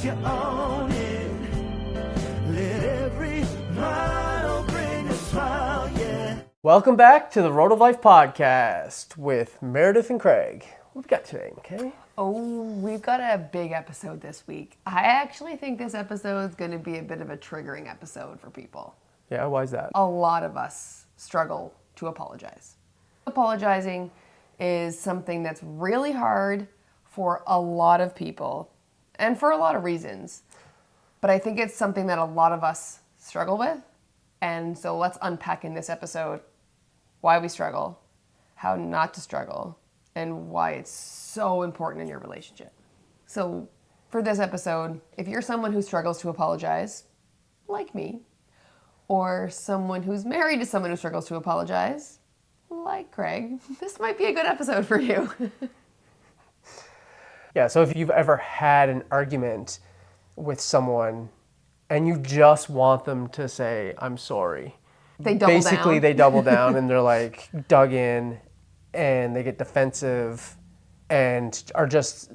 you own it. Let every mile bring a smile, yeah. Welcome back to the Road of Life podcast with Meredith and Craig. What have we got today, McKay? Oh, we've got a big episode this week. I actually think this episode is going to be a bit of a triggering episode for people. Yeah, why is that? A lot of us struggle to apologize. Apologizing is something that's really hard for a lot of people and for a lot of reasons. But I think it's something that a lot of us struggle with. And so let's unpack in this episode why we struggle, how not to struggle, and why it's so important in your relationship. So for this episode, if you're someone who struggles to apologize, like me, or someone who's married to someone who struggles to apologize, like Craig, this might be a good episode for you. Yeah, so if you've ever had an argument with someone and you just want them to say, I'm sorry. They double Basically, down. they double down and they're like dug in and they get defensive and are just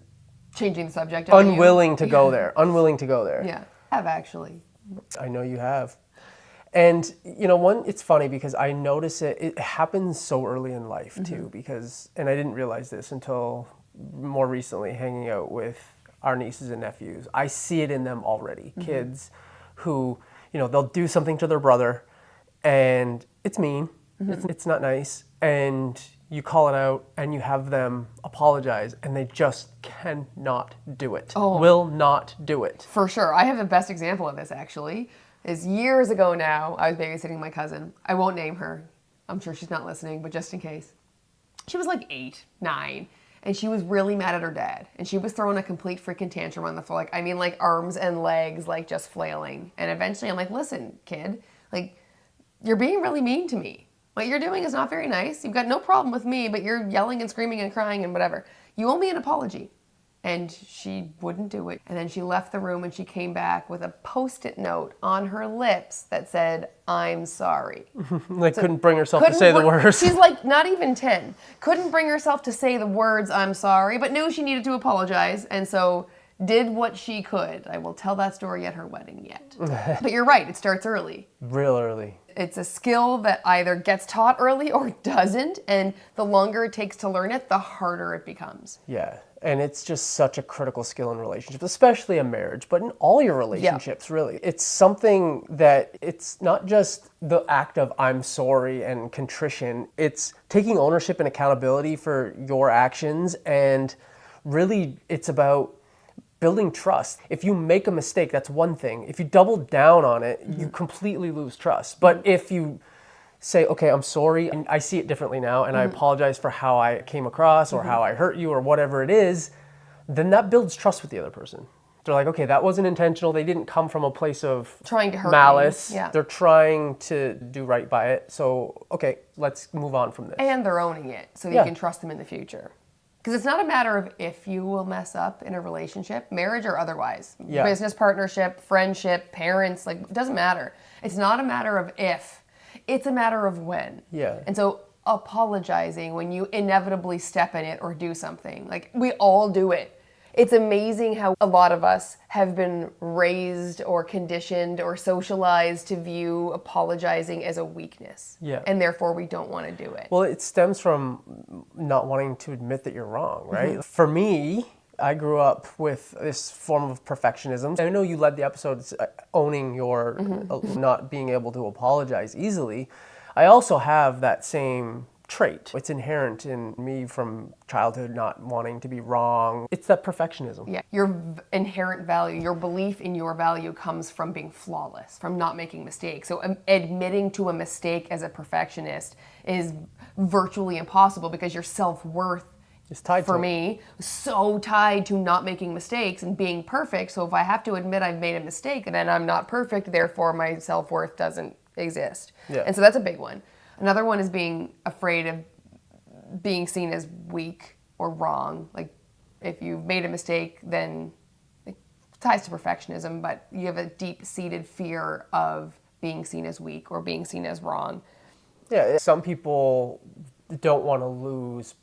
Changing the subject. on you. unwilling to go there. Yeah, I have actually. I know you have. And, it's funny because I notice it happens so early in life too, and I didn't realize this until more recently hanging out with our nieces and nephews. I see it in them already. Kids who, they'll do something to their brother and it's mean, it's not nice, and you call it out and you have them apologize and they just cannot do it. Will not do it. For sure. I have the best example of this actually. Is years ago now, I was babysitting my cousin. I won't name her. I'm sure she's not listening, but just in case. She was like 8, 9, and she was really mad at her dad. And she was throwing a complete freaking tantrum on the floor. Like arms and legs, just flailing. And eventually I'm like, listen, kid, you're being really mean to me. What you're doing is not very nice. You've got no problem with me, but you're yelling and screaming and crying and whatever. You owe me an apology. And she wouldn't do it. And then she left the room and she came back with a Post-it note on her lips that said, I'm sorry. Couldn't bring herself to say the words. She's not even 10. Couldn't bring herself to say the words, I'm sorry, but knew she needed to apologize. And so did what she could. I will tell that story at her wedding yet. But you're right, it starts early. Real early. It's a skill that either gets taught early or doesn't. And the longer it takes to learn it, the harder it becomes. Yeah. And it's just such a critical skill in relationships, especially a marriage, but in all your relationships, really. It's something that it's not just the act of I'm sorry and contrition. It's taking ownership and accountability for your actions. And really, it's about building trust. If you make a mistake, that's one thing. If you double down on it, you completely lose trust. But if you say, okay, I'm sorry, and I see it differently now, and I apologize for how I came across or how I hurt you or whatever it is, then that builds trust with the other person. They're like, okay, that wasn't intentional. They didn't come from a place of trying to hurt malice. me. Yeah. They're trying to do right by it. So, okay, let's move on from this. And they're owning it, so you can trust them in the future. Because it's not a matter of if you will mess up in a relationship, marriage or otherwise. Yeah. Business partnership, friendship, parents, it doesn't matter. It's not a matter of if. It's a matter of when. Yeah. And so apologizing when you inevitably step in it or do something, we all do it. It's amazing how a lot of us have been raised or conditioned or socialized to view apologizing as a weakness. Yeah. And therefore we don't want to do it. Well, it stems from not wanting to admit that you're wrong, right? For me, I grew up with this form of perfectionism. I know you led the episodes owning your not being able to apologize easily. I also have that same trait. It's inherent in me from childhood, not wanting to be wrong. It's that perfectionism. Yeah, your inherent value, your belief in your value comes from being flawless, from not making mistakes. So admitting to a mistake as a perfectionist is virtually impossible because your self-worth It's tied for to me, so tied to not making mistakes and being perfect. So if I have to admit I've made a mistake, then I'm not perfect, therefore my self-worth doesn't exist. Yeah. And so that's a big one. Another one is being afraid of being seen as weak or wrong. If you've made a mistake, then it ties to perfectionism, but you have a deep-seated fear of being seen as weak or being seen as wrong. Yeah, some people don't want to lose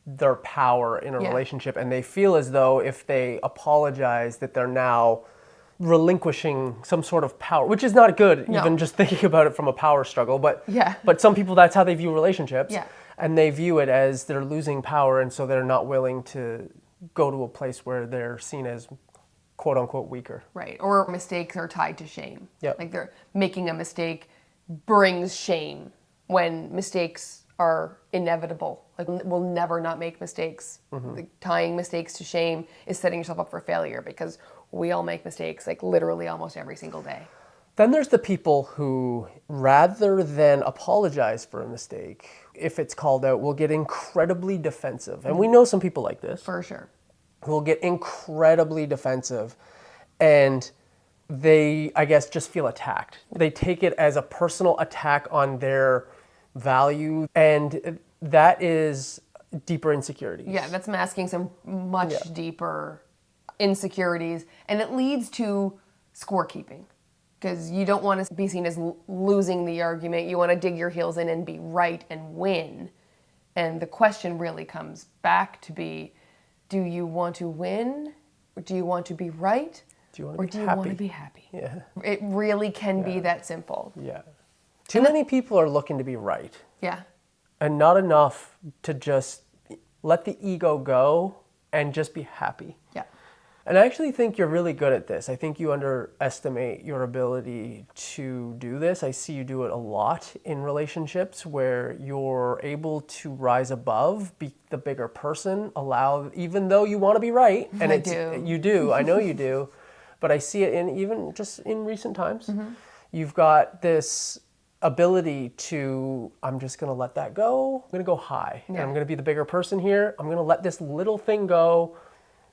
their power in a Yeah. relationship, and they feel as though if they apologize that they're now relinquishing some sort of power, which is not good, No. even just thinking about it from a power struggle. But Yeah. but some people, that's how they view relationships. Yeah. And they view it as they're losing power, and so they're not willing to go to a place where they're seen as quote unquote weaker. Right. Or mistakes are tied to shame. Yep. Like they're making a mistake brings shame when mistakes are inevitable. Like we'll never not make mistakes. Like, tying mistakes to shame is setting yourself up for failure because we all make mistakes like literally almost every single day. Then there's the people who, rather than apologize for a mistake, if it's called out, will get incredibly defensive. And we know some people like this. For sure. Will get incredibly defensive, and they, I guess, just feel attacked. They take it as a personal attack on their value, and that is deeper insecurities. Yeah, that's masking some much deeper insecurities, and it leads to scorekeeping because you don't want to be seen as losing the argument. You want to dig your heels in and be right and win. And the question really comes back to be, do you want to win? Or do you want to be right? Do you want to or be do you happy? want to be happy? Yeah. It really can be that simple. Yeah. Too many people are looking to be right, Yeah. and not enough to just let the ego go and just be happy. Yeah. And I actually think you're really good at this. I think you underestimate your ability to do this. I see you do it a lot in relationships where you're able to rise above, be the bigger person, even though you want to be right. And I do. You do, I know you do. But I see it even just in recent times. You've got this ability to, I'm just going to let that go. I'm going to go high. And I'm going to be the bigger person here. I'm going to let this little thing go,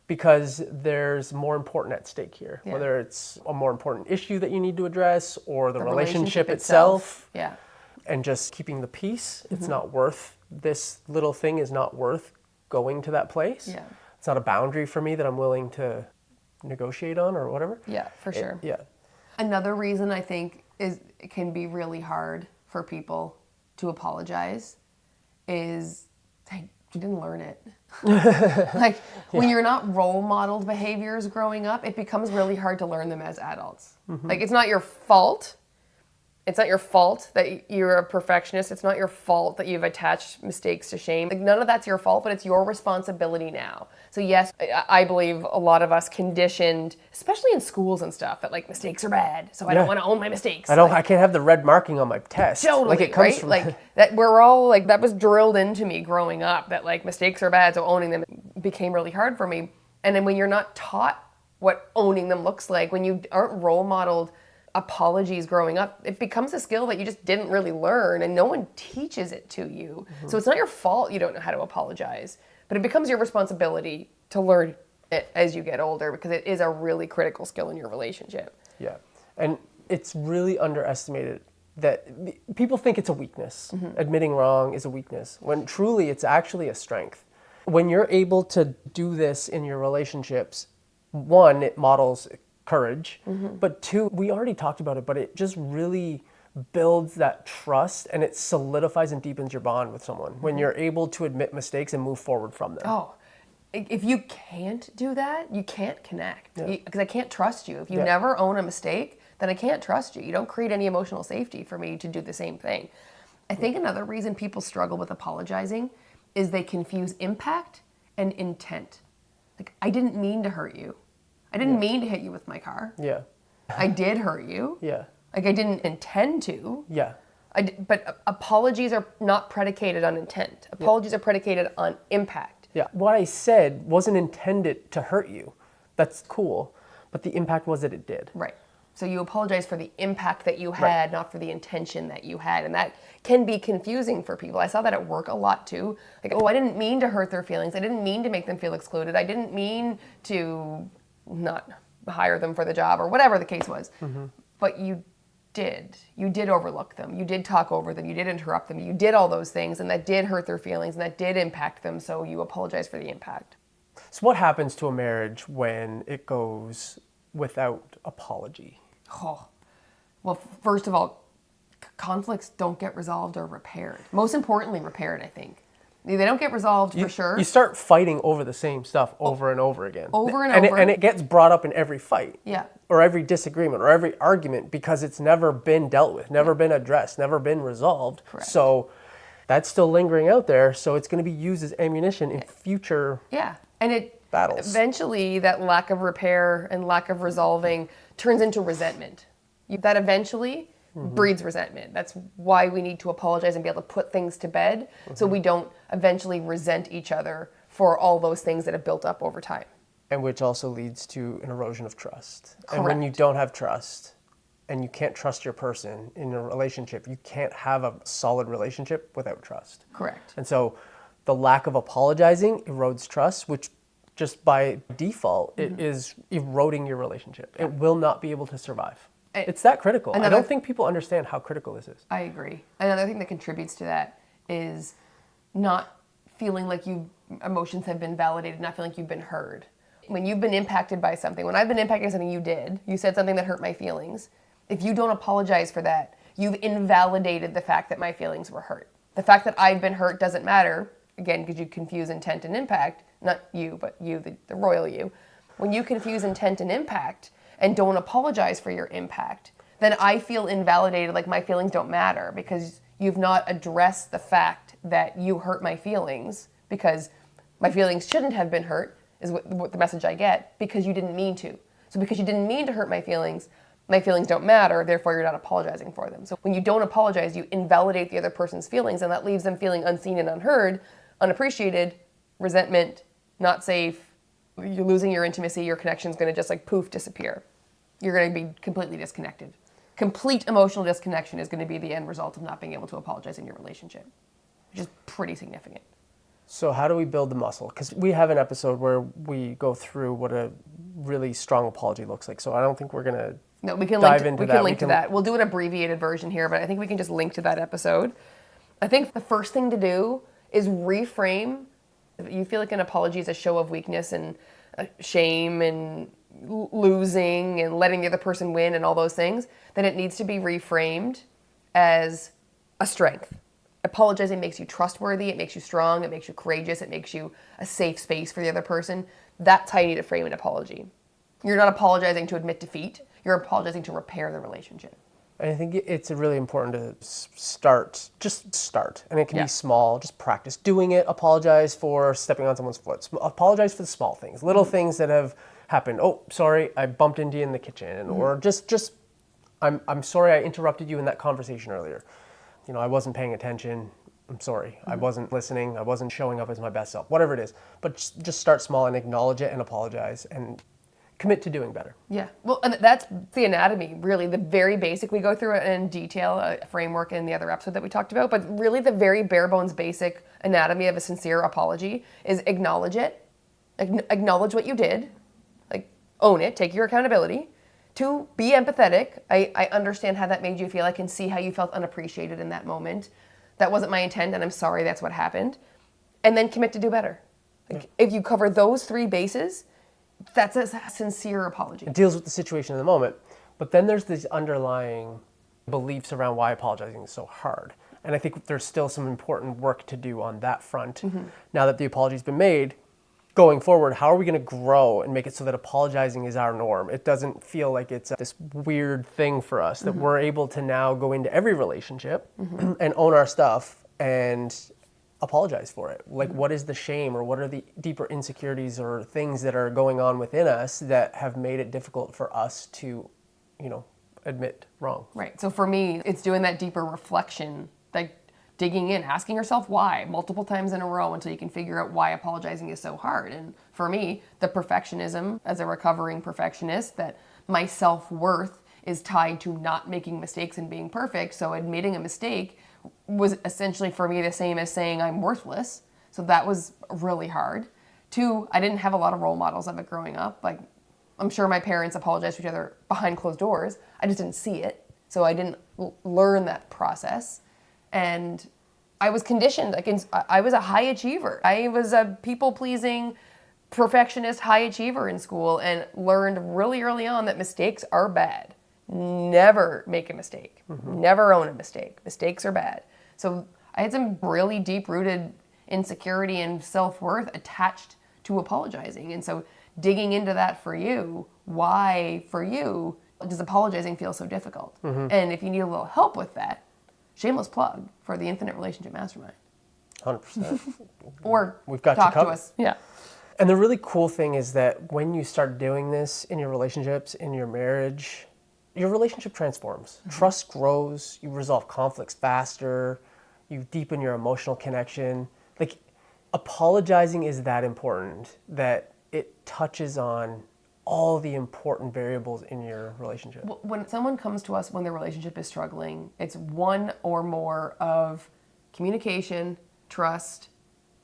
because there's more important at stake here, whether it's a more important issue that you need to address or the relationship itself. Yeah. And just keeping the peace. It's not worth, this little thing is not worth going to that place. Yeah. It's not a boundary for me that I'm willing to negotiate on or whatever. Yeah, for sure. Yeah. Another reason I think is it can be really hard for people to apologize is you didn't learn it. Like when you're not role modeled behaviors growing up, it becomes really hard to learn them as adults. Like it's not your fault. It's not your fault that you're a perfectionist. It's not your fault that you've attached mistakes to shame. Like none of that's your fault, but it's your responsibility now. So yes, I believe a lot of us conditioned, especially in schools and stuff, that like mistakes are bad. So I don't want to own my mistakes. I can't have the red marking on my test. Totally, like it comes right? from Like that we're all like, that was drilled into me growing up that like mistakes are bad. So owning them became really hard for me. And then when you're not taught what owning them looks like, when you aren't role modeled apologies growing up, it becomes a skill that you just didn't really learn and no one teaches it to you. So it's not your fault you don't know how to apologize, but it becomes your responsibility to learn it as you get older because it is a really critical skill in your relationship. Yeah. And it's really underestimated that people think it's a weakness. Admitting wrong is a weakness, when truly it's actually a strength. When you're able to do this in your relationships, one, it models courage, but two, we already talked about it, but it just really builds that trust and it solidifies and deepens your bond with someone when you're able to admit mistakes and move forward from them. Oh, if you can't do that, you can't connect because I can't trust you. If you never own a mistake, then I can't trust you. You don't create any emotional safety for me to do the same thing. I think another reason people struggle with apologizing is they confuse impact and intent. Like, I didn't mean to hurt you. I didn't mean to hit you with my car. Yeah. I did hurt you. Yeah. Like, I didn't intend to. Yeah. But apologies are not predicated on intent. Apologies are predicated on impact. Yeah. What I said wasn't intended to hurt you. That's cool. But the impact was that it did. Right. So you apologize for the impact that you had, not for the intention that you had. And that can be confusing for people. I saw that at work a lot too. Like, oh, I didn't mean to hurt their feelings. I didn't mean to make them feel excluded. I didn't mean to not hire them for the job or whatever the case was. But you did. You did overlook them. You did talk over them. You did interrupt them. You did all those things, and that did hurt their feelings, and that did impact them, so you apologize for the impact. So what happens to a marriage when it goes without apology? Oh, well, first of all, conflicts don't get resolved or repaired. Most importantly, repaired, I think. They don't get resolved for sure. You start fighting over the same stuff over and over again. Over and over. And it gets brought up in every fight. Yeah. Or every disagreement or every argument because it's never been dealt with, never been addressed, never been resolved. Correct. So that's still lingering out there. So it's going to be used as ammunition in future battles. Eventually, that lack of repair and lack of resolving turns into resentment. That eventually breeds resentment. That's why we need to apologize and be able to put things to bed so we don't eventually resent each other for all those things that have built up over time. And which also leads to an erosion of trust. Correct. And when you don't have trust and you can't trust your person in a relationship, you can't have a solid relationship without trust. Correct. And so the lack of apologizing erodes trust, which just by default, it is eroding your relationship. It will not be able to survive. It's that critical. I don't think people understand how critical this is. I agree. Another thing that contributes to that is not feeling like emotions have been validated, not feeling like you've been heard. When you've been impacted by something, when I've been impacted by something you said something that hurt my feelings. If you don't apologize for that, you've invalidated the fact that my feelings were hurt. The fact that I've been hurt doesn't matter, again, because you confuse intent and impact. Not you, but you, the royal you. When you confuse intent and impact and don't apologize for your impact, then I feel invalidated, like my feelings don't matter because you've not addressed the fact that you hurt my feelings because my feelings shouldn't have been hurt, is what the message I get, because you didn't mean to. So because you didn't mean to hurt my feelings don't matter, therefore you're not apologizing for them. So when you don't apologize, you invalidate the other person's feelings, and that leaves them feeling unseen and unheard, unappreciated, resentment, not safe. You're losing your intimacy, your connection's gonna just like poof, disappear. You're gonna be completely disconnected. Complete emotional disconnection is gonna be the end result of not being able to apologize in your relationship, which is pretty significant. So how do we build the muscle? Because we have an episode where we go through what a really strong apology looks like. So I don't think we're going to dive into that. We can link to that. We'll do an abbreviated version here, but I think we can just link to that episode. I think the first thing to do is reframe. If you feel like an apology is a show of weakness and shame and losing and letting the other person win and all those things, then it needs to be reframed as a strength. Apologizing makes you trustworthy, it makes you strong, it makes you courageous, it makes you a safe space for the other person. That's how you need to frame an apology. You're not apologizing to admit defeat, you're apologizing to repair the relationship. I think it's really important to start. And it can be small, just practice doing it. Apologize for stepping on someone's foot. Apologize for the small things, little things that have happened. Oh, sorry, I bumped into you in the kitchen. Or just I'm sorry I interrupted you in that conversation earlier. You know, I wasn't paying attention. I'm sorry. I wasn't listening. I wasn't showing up as my best self. Whatever it is. But just start small and acknowledge it and apologize and commit to doing better. Yeah. Well, and that's the anatomy, really. The very basic. We go through it in detail, a framework in the other episode that we talked about. But really the very bare bones basic anatomy of a sincere apology is acknowledge it. Acknowledge what you did. Like, own it. Take your accountability. 2, be empathetic. I understand how that made you feel. I can see how you felt unappreciated in that moment. That wasn't my intent, and I'm sorry that's what happened. And then commit to do better. Like, if you cover those 3 bases, that's a sincere apology. It deals with the situation in the moment. But then there's these underlying beliefs around why apologizing is so hard. And I think there's still some important work to do on that front. Now that the apology's been made, going forward, how are we going to grow and make it so that apologizing is our norm? It doesn't feel like it's this weird thing for us, that we're able to now go into every relationship and own our stuff and apologize for it. Like, what is the shame, or what are the deeper insecurities or things that are going on within us that have made it difficult for us to, admit wrong? Right. So for me, it's doing that deeper reflection, like digging in, asking yourself why multiple times in a row until you can figure out why apologizing is so hard. And for me, the perfectionism, as a recovering perfectionist, that my self-worth is tied to not making mistakes and being perfect. So admitting a mistake was essentially for me the same as saying I'm worthless. So that was really hard. 2, I didn't have a lot of role models of it growing up. Like, I'm sure my parents apologized to each other behind closed doors. I just didn't see it. So I didn't learn that process. And I was conditioned. I was a high achiever. I was a people-pleasing, perfectionist high achiever in school, and learned really early on that mistakes are bad. Never make a mistake. Never own a mistake. Mistakes are bad. So I had some really deep-rooted insecurity and self-worth attached to apologizing. And so digging into that for you, why for you does apologizing feel so difficult? And if you need a little help with that, shameless plug for the Infinite Relationship Mastermind. 100%. Or We've got talk you to covered. us. Yeah. And the really cool thing is that when you start doing this in your relationships, in your marriage, your relationship transforms. Trust grows, you resolve conflicts faster, you deepen your emotional connection. Like, apologizing is that important that it touches on all the important variables in your relationship. When someone comes to us when their relationship is struggling, it's one or more of communication, trust,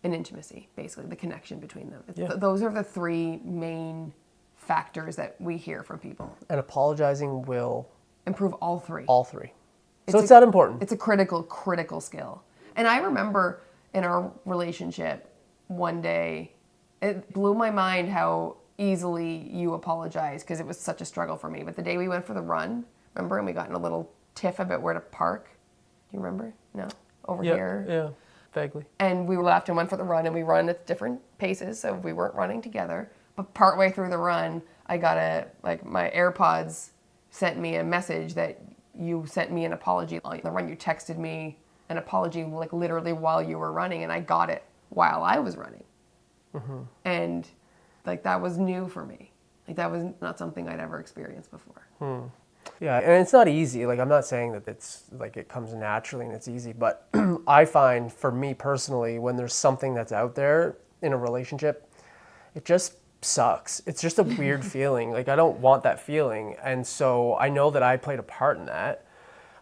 and intimacy, basically, the connection between them. Those are the three main factors that we hear from people. And apologizing will improve all three. All three. So it's that important. It's a critical skill. And I remember in our relationship one day, it blew my mind how easily you apologize because it was such a struggle for me. But the day we went for the run, remember, and we got in a little tiff about where to park. Do you remember? No? Over here? Yeah, vaguely. And we left and went for the run, and we run at different paces, so we weren't running together. But partway through the run, I got my AirPods sent me a message that you sent me an apology. On the run, you texted me an apology, like literally while you were running, and I got it while I was running. And like that was new for me. Like that was not something I'd ever experienced before. Yeah, and it's not easy. Like, I'm not saying that it's like it comes naturally and it's easy, but I find for me personally, when there's something that's out there in a relationship, it just sucks. It's just a weird feeling. Like, I don't want that feeling. And so I know that I played a part in that.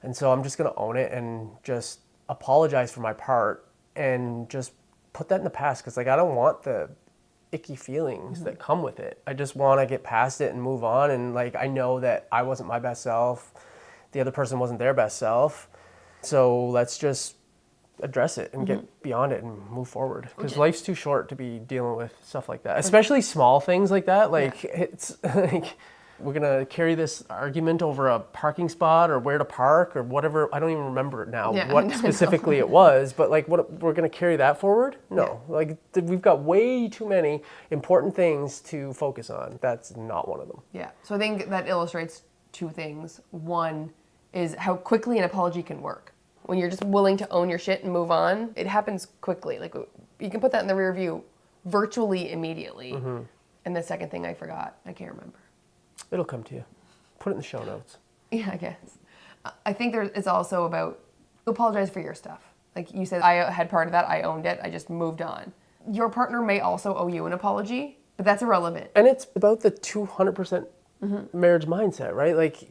And so I'm just going to own it and just apologize for my part and just put that in the past. Because, like, I don't want the icky feelings that come with it. I just want to get past it and move on. And, like, I know that I wasn't my best self. The other person wasn't their best self. So let's just address it and get beyond it and move forward. Because life's too short to be dealing with stuff like that. Especially small things like that. Like, it's like, we're going to carry this argument over a parking spot or where to park or whatever. I don't even remember now what specifically it was, but like, what we're going to carry that forward? No. Like, we've got way too many important things to focus on. That's not one of them. Yeah. So I think that illustrates two things. One is how quickly an apology can work. When you're just willing to own your shit and move on, it happens quickly. Like, you can put that in the rear view virtually immediately. And the second thing I forgot, I can't remember. It'll come to you. Put it in the show notes. Yeah, I guess. I think it's also about apologize for your stuff. Like you said, I had part of that. I owned it. I just moved on. Your partner may also owe you an apology, but that's irrelevant. And it's about the 200% marriage mindset, right? Like,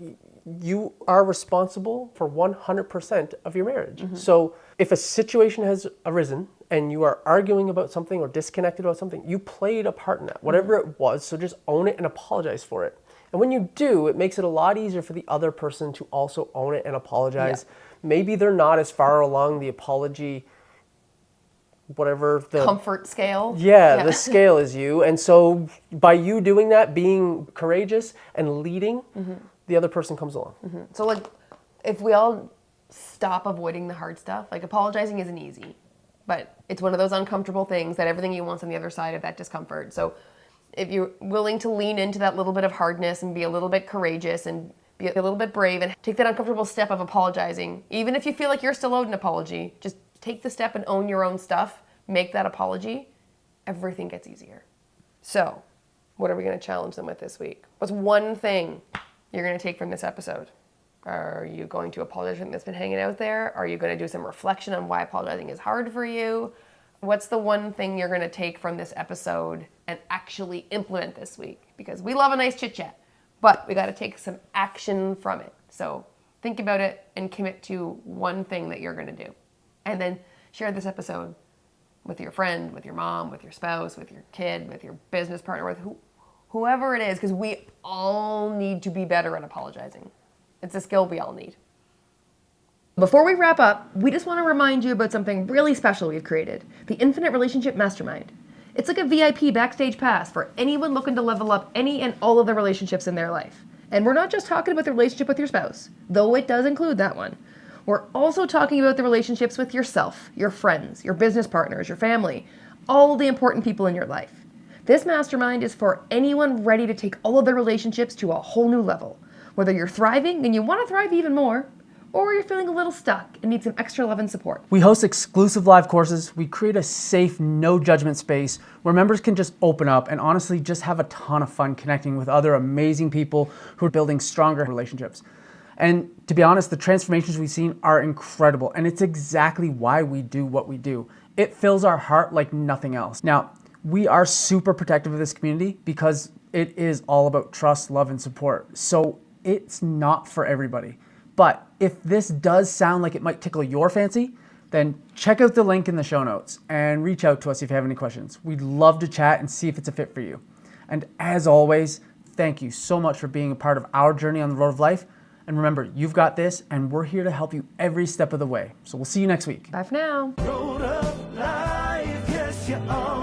you are responsible for 100% of your marriage. So if a situation has arisen and you are arguing about something or disconnected about something, you played a part in that, whatever it was. So just own it and apologize for it. And when you do, it makes it a lot easier for the other person to also own it and apologize. Maybe they're not as far along the apology, whatever the comfort scale. Yeah, the scale is you. And so by you doing that, being courageous and leading, the other person comes along. So like, if we all stop avoiding the hard stuff, like apologizing isn't easy, but it's one of those uncomfortable things that everything you want's on the other side of that discomfort. So if you're willing to lean into that little bit of hardness and be a little bit courageous and be a little bit brave and take that uncomfortable step of apologizing, even if you feel like you're still owed an apology, just take the step and own your own stuff, make that apology, everything gets easier. So, what are we going to challenge them with this week? What's one thing you're going to take from this episode? Are you going to apologize for something that's been hanging out there? Are you going to do some reflection on why apologizing is hard for you? What's the one thing you're going to take from this episode and actually implement this week? Because we love a nice chit chat, but we got to take some action from it. So think about it and commit to one thing that you're going to do. And then share this episode with your friend, with your mom, with your spouse, with your kid, with your business partner, with whoever it is, because we all need to be better at apologizing. It's a skill we all need. Before we wrap up, we just want to remind you about something really special we've created, the Infinite Relationship Mastermind. It's like a VIP backstage pass for anyone looking to level up any and all of the relationships in their life. And we're not just talking about the relationship with your spouse, though it does include that one. We're also talking about the relationships with yourself, your friends, your business partners, your family, all the important people in your life. This mastermind is for anyone ready to take all of their relationships to a whole new level. Whether you're thriving and you want to thrive even more, or you're feeling a little stuck and need some extra love and support. We host exclusive live courses. We create a safe, no judgment space where members can just open up and honestly just have a ton of fun connecting with other amazing people who are building stronger relationships. And to be honest, the transformations we've seen are incredible, and it's exactly why we do what we do. It fills our heart like nothing else. Now, we are super protective of this community because it is all about trust, love, and support. So it's not for everybody. But if this does sound like it might tickle your fancy, then check out the link in the show notes and reach out to us if you have any questions. We'd love to chat and see if it's a fit for you. And as always, thank you so much for being a part of our journey on the road of life. And remember, you've got this, and we're here to help you every step of the way. So we'll see you next week. Bye for now. Road of life, yes, you're on.